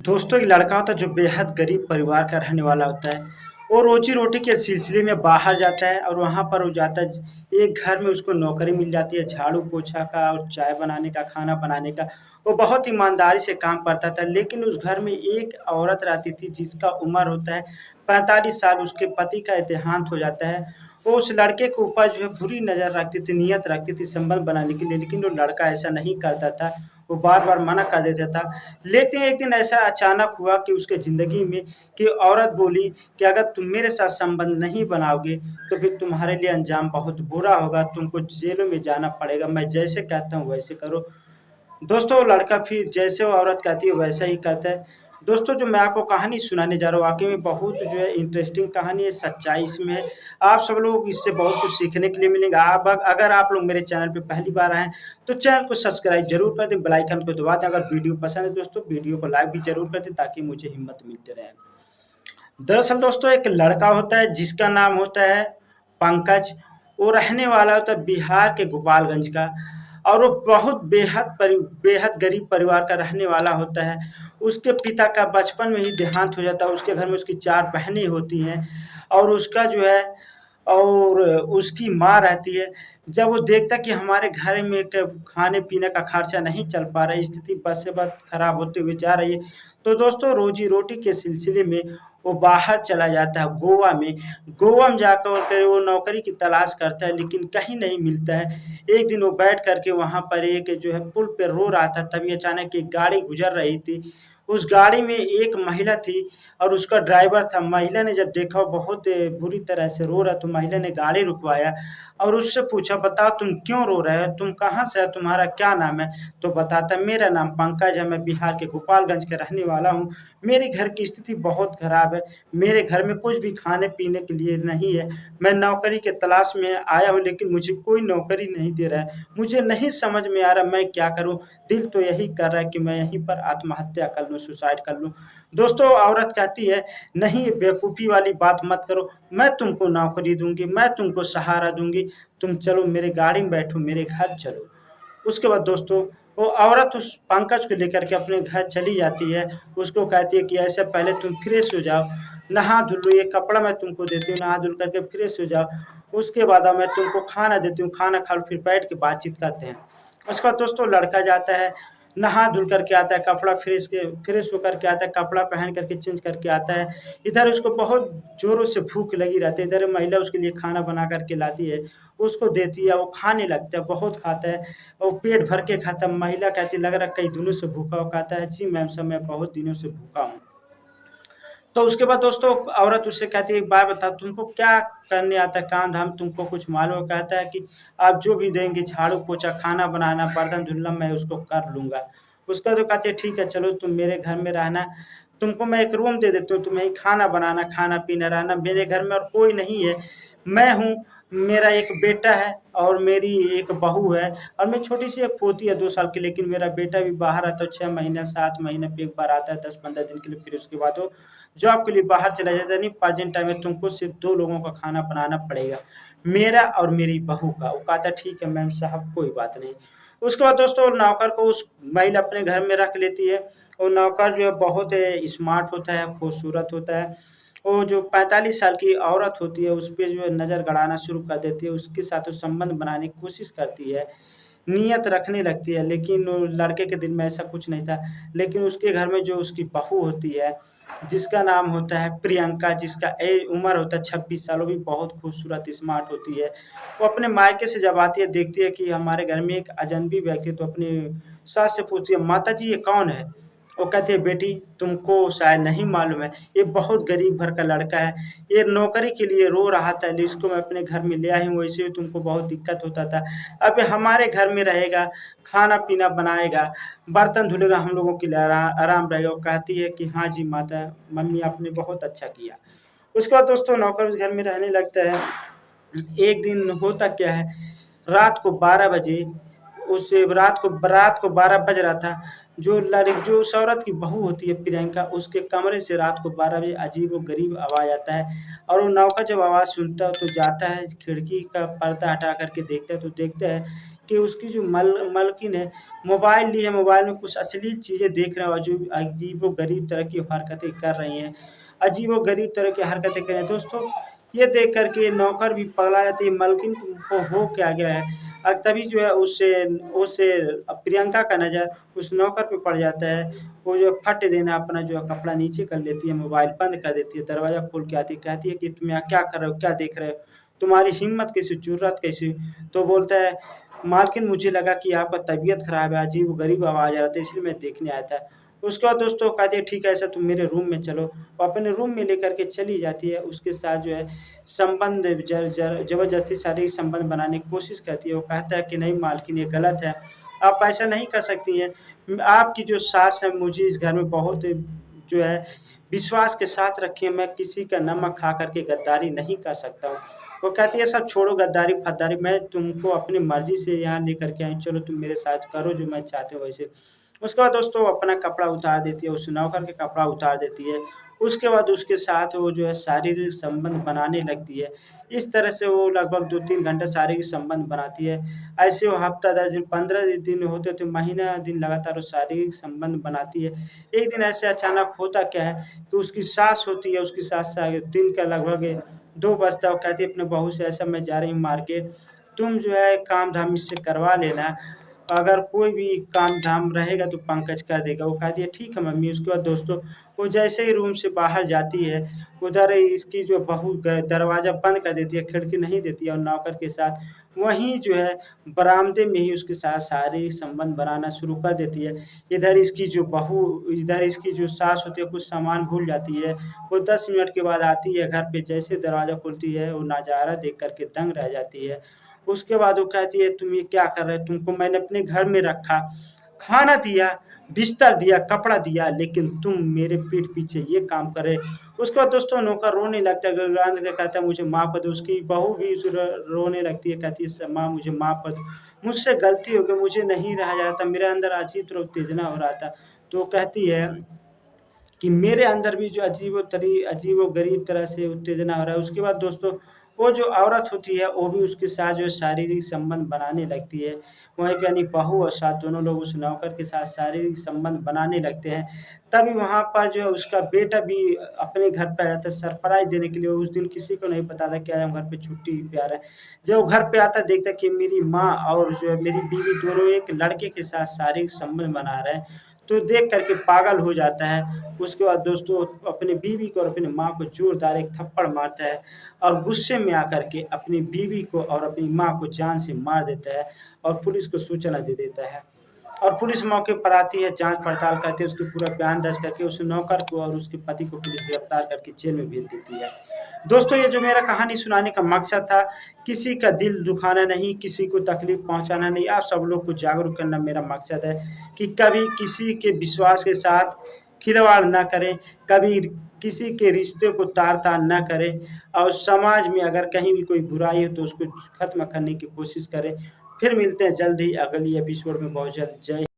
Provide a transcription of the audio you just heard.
दोस्तों, एक लड़का होता है जो बेहद गरीब परिवार का रहने वाला होता है। वो रोजी-रोटी के सिलसिले में बाहर जाता है और वहाँ पर वो जाता है एक घर में उसको नौकरी मिल जाती है झाड़ू-पोछा का और चाय बनाने का, खाना बनाने का। वो बहुत ईमानदारी से काम करता था, लेकिन उस घर में एक औरत रहती थी जिसका उम्र होता है 45 साल, उसके पति का देहांत हो जाता है। वो उस लड़के के ऊपर जो है बुरी नज़र रखती थी, नियत रखती थी संबंध बनाने के लिए, लेकिन वो लड़का ऐसा नहीं करता था। वो बार-बार मना कर देता था। लेकिन एक दिन ऐसा अचानक हुआ कि उसके ज़िंदगी में कि औरत बोली कि अगर तुम मेरे साथ संबंध नहीं बनाओगे, तो फिर तुम्हारे लिए अंजाम बहुत बुरा होगा, तुमको जेलों में जाना पड़ेगा, मैं जैसे कहता हूँ वैसे करो। दोस्तों, वो लड़का फिर जैसे वो औरत कहती है वैसा ही करता है। दोस्तों, जो मैं आपको कहानी सुनाने जा रहा हूँ वाक़ई में बहुत जो है इंटरेस्टिंग कहानी है, सच्चाई इसमें है। आप सब लोग इससे बहुत कुछ सीखने के लिए मिलेगा। आप अगर आप लोग मेरे चैनल पे पहली बार आए हैं, तो चैनल को सब्सक्राइब ज़रूर कर दें, बेल आइकन को दबा दें। अगर वीडियो पसंद है दोस्तों, वीडियो को लाइक भी ज़रूर कर दें ताकि मुझे हिम्मत मिलती रहे। दरअसल दोस्तों, एक लड़का होता है जिसका नाम होता है पंकज। वो रहने वाला होता है बिहार के गोपालगंज का और वो बहुत बेहद गरीब परिवार का रहने वाला होता है। उसके पिता का बचपन में ही देहांत हो जाता है। उसके घर में उसकी 4 बहनें होती हैं और उसका जो है और उसकी माँ रहती है। जब वो देखता है कि हमारे घर में क खाने-पीने का खर्चा नहीं चल पा रहा है, स्थिति बद से बद खराब होते हुए जा रही है, तो दोस्तों रोज़ी-रोटी के सिलसिले में वो बाहर चला जाता है गोवा में। गोवा में जाकर के वो नौकरी की तलाश करता है, लेकिन कहीं नहीं मिलता है। एक दिन वो बैठ कर के वहाँ पर एक जो है पुल पे रो रहा था, तभी अचानक एक गाड़ी गुज़र रही थी। उस गाड़ी में एक महिला थी और उसका ड्राइवर था। महिला ने जब देखा वो बहुत बुरी तरह से रो रहा, तो महिला ने गाड़ी रुकवाया और उससे पूछा, "बताओ तुम क्यों रो रहे हो? तुम कहाँ से हो? तुम्हारा क्या नाम है?" तो बताता है, "मेरा नाम पंकज है, मैं बिहार के गोपालगंज का रहने वाला हूँ। मेरे घर की स्थिति बहुत खराब है। मेरे घर में कुछ भी खाने-पीने के लिए नहीं है। मैं नौकरी के तलाश में आया हूँ, लेकिन मुझे कोई नौकरी नहीं दे रहा है। मुझे नहीं समझ में आ रहा मैं क्या करूँ? दिल तो यही कर रहा है कि मैं यहीं पर आत्महत्या कर लूँ, सुसाइड कर लूँ।" दोस्तों, औरत कहती है, "नहीं, ये बेवकूफ़ी वाली बात मत करो। मैं तुमको नौकरी दूँगी, मैं तुमको सहारा दूँगी। तुम चलो मेरे गाड़ी में बैठो, मेरे घर चलो।" उसके बाद दोस्तों, वो औरत उस पंकज को लेकर के अपने घर चली जाती है। उसको कहती है कि ऐसे पहले तुम फ्रेश हो जाओ, नहा-धुल लो, ये कपड़ा मैं तुमको देती हूँ, नहा-धुल करके फ्रेश हो जाओ। उसके बाद अब मैं तुमको खाना देती हूँ, खाना खा लो, फिर बैठ के बातचीत करते हैं। उसके बाद दोस्तों लड़का जाता है, नहा-धुल करके आता है, कपड़ा फ्रेश होकर के आता है, कपड़ा पहन करके चेंज करके आता है। इधर उसको बहुत ज़ोरों से भूख लगी रहती है, इधर महिला उसके लिए खाना बना कर के लाती है, उसको देती है, वो खाने लगता है, बहुत खाता है। और पेट भर के खाता है। महिला कहती है, "लग रहा है कई दिनों से भूखा हो।" कहता है, "जी मैम साहब, मैं बहुत दिनों से भूखा हूँ।" तो उसके बाद दोस्तों औरत उससे कहती है, "एक बात बताओ तुमको क्या करने आता है काम-धाम तुमको कुछ मालूम है?" कहता है कि आप जो भी देंगे झाड़ू-पोछा, खाना बनाना, बर्तन धुलना मैं उसको कर लूँगा। उसका तो कहती है, "ठीक है चलो तुम मेरे घर में रहना, तुमको मैं एक रूम दे देती हूँ, तुम यहीं खाना बनाना, खाना-पीना रहना, मेरे घर में और कोई नहीं है। मैं हूँ, मेरा एक बेटा है और मेरी एक बहू है और मेरी छोटी-सी एक पोती है 2 साल की, लेकिन मेरा बेटा भी बाहर आता है 6 महीने, 7 महीने पे एक बार आता है 10-15 दिन के लिए, फिर उसके बाद वो जॉब के लिए बाहर चला जाता है। नहीं प्रेज़ेंट टाइम में तुमको सिर्फ़ 2 लोगों का खाना बनाना पड़ेगा, मेरा और मेरी बहू का। वो कहता है ठीक है मैम साहब कोई बात नहीं। उसके बाद दोस्तों नौकर को उस महिला अपने घर में रख लेती है। वो नौकर जो है बहुत स्मार्ट होता है, खूबसूरत होता है। वो जो 45 साल की औरत होती है उस पे जो है नज़र गड़ाना शुरू कर देती है, उसके साथ वो संबंध बनाने की कोशिश करती है। नियत रखने लगती है, लेकिन वो लड़के के दिल में ऐसा कुछ नहीं था। लेकिन उसके घर में जो उसकी बहू होती है, जिसका नाम होता है प्रियंका, जिसका उम्र होता है 26 साल, वो भी बहुत खूबसूरत स्मार्ट होती है। वो अपने मायके से जब आती है, देखती है कि हमारे घर में एक अजनबी व्यक्ति है, तो अपनी सास से पूछती है, "माताजी ये कौन है?" वो कहती है, "बेटी तुमको शायद नहीं मालूम है, ये बहुत गरीब घर का लड़का है। ये नौकरी के लिए रो रहा था, इसको मैं अपने घर में ले आई हूँ, वैसे भी तुमको बहुत दिक्कत होता था। अब ये हमारे घर में रहेगा, खाना-पीना बनाएगा, बर्तन धुलेगा, हम लोगों के लिए आराम रहेगा।" वो कहती है कि, "हाँ जी माता मम्मी आपने बहुत अच्छा किया।" उसके बाद दोस्तों नौकर उस घर में रहने लगता है। एक दिन होता क्या है, रात को 12 बजे उस रात को 12 बज रहा था, जो उस औरत की बहू होती है प्रियंका, उसके कमरे से रात को 12 बजे अजीब-ओ-गरीब आवाज़ आता है और वो नौकर जब आवाज़ सुनता है तो जाता है, खिड़की का पर्दा हटा कर के देखता है तो देखता है कि उसकी जो मालकिन है मोबाइल ली है, मोबाइल में कुछ अश्लील चीज़ें देख रहे हैं और जो अजीबो-गरीब तरह की हरकतें कर रही हैं। अजीबो-गरीब तरह की हरकतें कर रहे हैं। दोस्तों, ये देख कर के नौकर भी पगला जाती है, मालकिन को हो क्या गया है। तभी जो है उससे प्रियंका का नज़र उस नौकर पे पड़ जाता है। वो जो फट देना अपना जो है कपड़ा नीचे कर लेती है, मोबाइल बंद कर देती है, दरवाज़ा खोल के आती है, कहती है कि तुम यहाँ क्या कर रहे हो? क्या देख रहे हो? तुम्हारी हिम्मत कैसी? जुर्रत कैसी? तो बोलता है, मालकिन मुझे लगा कि आपका तबीयत ख़राब है, अजीब-गरीब आवाज़ आ रहा था इसलिए मैं देखने आया था। उसके बाद दोस्तों कहती है ठीक है ऐसा तुम मेरे रूम में चलो। वो अपने रूम में लेकर के चली जाती है, उसके साथ जो है संबंध ज ज ज़बरदस्ती शारीरिक संबंध बनाने की कोशिश करती है। वो कहता है कि नहीं मालकिन ये गलत है, आप ऐसा नहीं कर सकती हैं। आपकी जो सास है मुझे इस घर में बहुत जो है विश्वास के साथ रखी है, मैं किसी का नमक खा कर के गद्दारी नहीं कर सकता हूँ। वो कहती है सब छोड़ो गद्दारी-फद्दारी, मैं तुमको अपनी मर्ज़ी से यहाँ लेकर के आई, चलो तुम मेरे साथ करो जो मैं चाहती हूँ वैसे। उसके बाद दोस्तों वो अपना कपड़ा उतार देती है, उस नौकर के कपड़ा उतार देती है। उसके बाद उसके साथ वो जो है शारीरिक संबंध बनाने लगती है। इस तरह से वो लगभग 2-3 घंटे शारीरिक संबंध बनाती है। ऐसे वो हफ़्ता 10 दिन, 15 दिन होते तो महीना दिन लगातार वो शारीरिक संबंध बनाती है। एक दिन ऐसे अचानक होता क्या है कि उसकी सास होती है, उसकी सास दिन का लगभग 2 बजता है, वो कहती है अपने बहू से ऐसा मैं जा रही हूँ मार्केट, तुम जो है काम-धाम इससे करवा लेना, अगर कोई भी काम-धाम रहेगा तो पंकज कर देगा। वो कहती है ठीक है मम्मी। उसके बाद दोस्तों वो जैसे ही रूम से बाहर जाती है, उधर इसकी जो बहू दरवाज़ा बंद कर देती है, खिड़की नहीं देती है और नौकर के साथ वहीं जो है बरामदे में ही उसके साथ शारीरिक संबंध बनाना शुरू कर देती है। इधर इसकी जो सास होती है कुछ सामान भूल जाती है। वो 10 मिनट के बाद आती है घर पे, जैसे दरवाज़ा खोलती है वो नज़ारा देख कर के दंग रह जाती है। उसके बाद वो कहती है तुम ये क्या कर रहे हो? तुमको मैंने अपने घर में रखा, खाना दिया, बिस्तर दिया, कपड़ा दिया, लेकिन तुम मेरे पीठ पीछे ये काम कर रहे। उसके बाद दोस्तों नौकर रोने लगता है, गिड़गिड़ाने लगता है, कहता है मुझे माफ़ कर दो। उसकी बहू भी रोने लगती है, कहती है माँ मुझे माफ़ कर दो, मुझसे गलती हो गई, मुझे नहीं रहा जा रहा था, मेरे अंदर अजीब तरह उत्तेजना हो रहा था। तो कहती है कि मेरे अंदर भी जो अजीबो-गरीब तरह से उत्तेजना हो रहा है। उसके बाद दोस्तों वो जो औरत होती है वो भी उसके साथ जो है शारीरिक संबंध बनाने लगती है। वहीं पे यानी बहू और सास दोनों लोग उस नौकर के साथ शारीरिक संबंध बनाने लगते हैं। तभी वहाँ पर जो है उसका बेटा भी अपने घर पे आया था सरप्राइज़ देने के लिए। उस दिन किसी को नहीं पता था कि आज हम घर पे छुट्टी पे आ रहे हैं। जब वो घर पे आता है देखता है कि मेरी माँ और जो है मेरी बीवी दोनों एक लड़के के साथ शारीरिक संबंध बना रहे हैं। तो देख कर के पागल हो जाता है। उसके बाद दोस्तों अपनी बीवी को और अपनी माँ को जोरदार एक थप्पड़ मारता है और गुस्से में आकर के अपनी बीवी को और अपनी माँ को जान से मार देता है और पुलिस को सूचना दे देता है। और पुलिस मौके पर आती है, जाँच-पड़ताल करती है, उसके पूरा बयान दर्ज करके उस नौकर को और उसके पति को पुलिस गिरफ्तार करके जेल में भेज देती है। दोस्तों ये जो मेरा कहानी सुनाने का मकसद था, किसी का दिल दुखाना नहीं, किसी को तकलीफ़ पहुँचाना नहीं, आप सब लोग को जागरूक करना मेरा मकसद है कि कभी किसी के विश्वास के साथ खिलवाड़ ना करें, कभी किसी के रिश्ते को तार-तार ना करें और समाज में अगर कहीं भी कोई बुराई है तो उसको ख़त्म करने की कोशिश करें। फिर मिलते हैं जल्द ही अगली एपिसोड में बहुत जल्द। जय